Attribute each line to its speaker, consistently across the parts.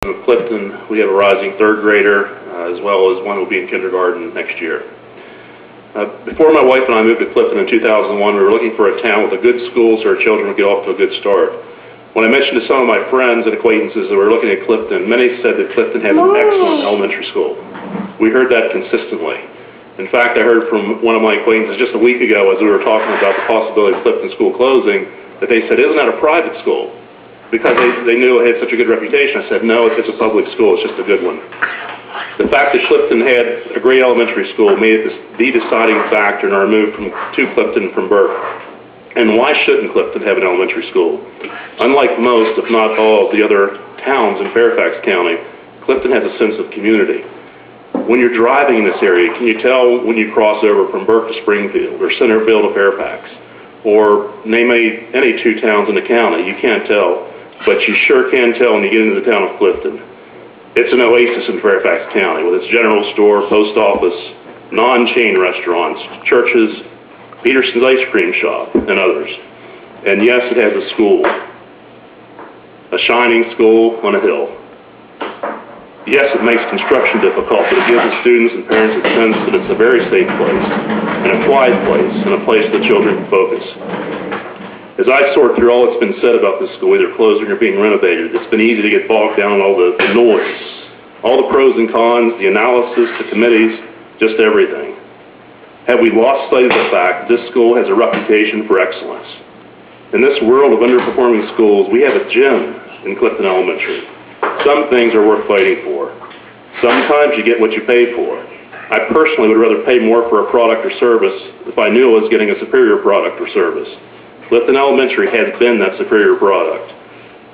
Speaker 1: In Clifton, we have a rising third grader, as well as one who will be in kindergarten next year. Before my wife and I moved to Clifton in 2001, we were looking for a town with a good school so our children would get off to a good start. When I mentioned to some of my friends and acquaintances that we were looking at Clifton, many said that Clifton had an excellent elementary school. We heard that consistently. In fact, I heard from one of my acquaintances just a week ago as we were talking about the possibility of Clifton School closing, that they said, "Isn't that a private school?" Because they knew it had such a good reputation. I said, "No, it's a public school, it's just a good one." The fact that Clifton had a great elementary school made it the deciding factor in our move to Clifton from Burke. And why shouldn't Clifton have an elementary school? Unlike most, if not all, of the other towns in Fairfax County, Clifton has a sense of community. When you're driving in this area, can you tell when you cross over from Burke to Springfield or Centerville to Fairfax? Or name any two towns in the county, you can't tell. But you sure can tell when you get into the town of Clifton. It's an oasis in Fairfax County with its general store, post office, non-chain restaurants, churches, Peterson's ice cream shop, and others. And yes, it has a school, a shining school on a hill. Yes, it makes construction difficult, but it gives the students and parents a sense that it's a very safe place, and a quiet place, and a place that children can focus. As I sort through all that's been said about this school, either closing or being renovated, it's been easy to get bogged down in all the noise, all the pros and cons, the analysis, the committees, just everything. Have we lost sight of the fact that this school has a reputation for excellence? In this world of underperforming schools, we have a gem in Clifton Elementary. Some things are worth fighting for. Sometimes you get what you pay for. I personally would rather pay more for a product or service if I knew I was getting a superior product or service. Clifton Elementary has been that superior product.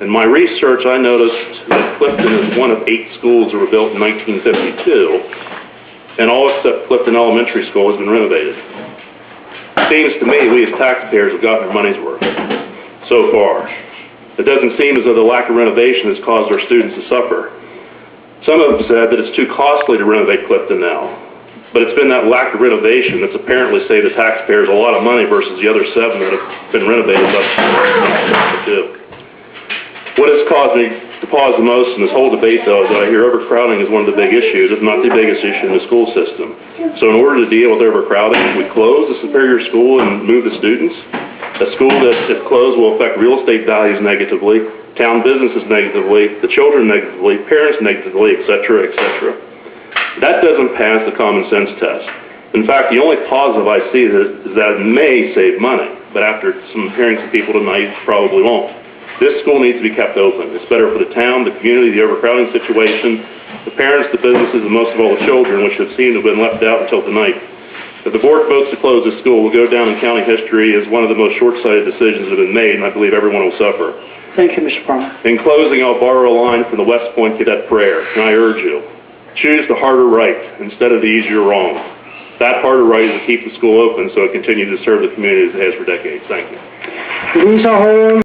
Speaker 1: In my research, I noticed that Clifton is one of 8 schools that were built in 1952, and all except Clifton Elementary School has been renovated. It seems to me we as taxpayers have gotten our money's worth so far. It doesn't seem as though the lack of renovation has caused our students to suffer. Some have said that it's too costly to renovate Clifton now. But it's been that lack of renovation that's apparently saved the taxpayers a lot of money versus the other 7 that have been renovated thus far. What has caused me to pause the most in this whole debate, though, is that I hear overcrowding is one of the big issues, if not the biggest issue in the school system. So in order to deal with overcrowding, we close the Superior School and move the students. A school that, if closed, will affect real estate values negatively, town businesses negatively, the children negatively, parents negatively, etc., etc. That doesn't pass the common sense test. In fact, the only positive I see is that it may save money, but after some hearing some people tonight, probably won't. This school needs to be kept open. It's better for the town, the community, the overcrowding situation, the parents, the businesses, and most of all the children, which have seemed to have been left out until tonight. If the board votes to close this school, it will go down in county history as one of the most short-sighted decisions that have been made, and I believe everyone will suffer.
Speaker 2: Thank you, Mr. Palmer.
Speaker 1: In closing, I'll borrow a line from the West Point Cadet Prayer, and I urge you, choose the harder right instead of the easier wrong. That harder right is to keep the school open so it continues to serve the community as it has for decades. Thank you.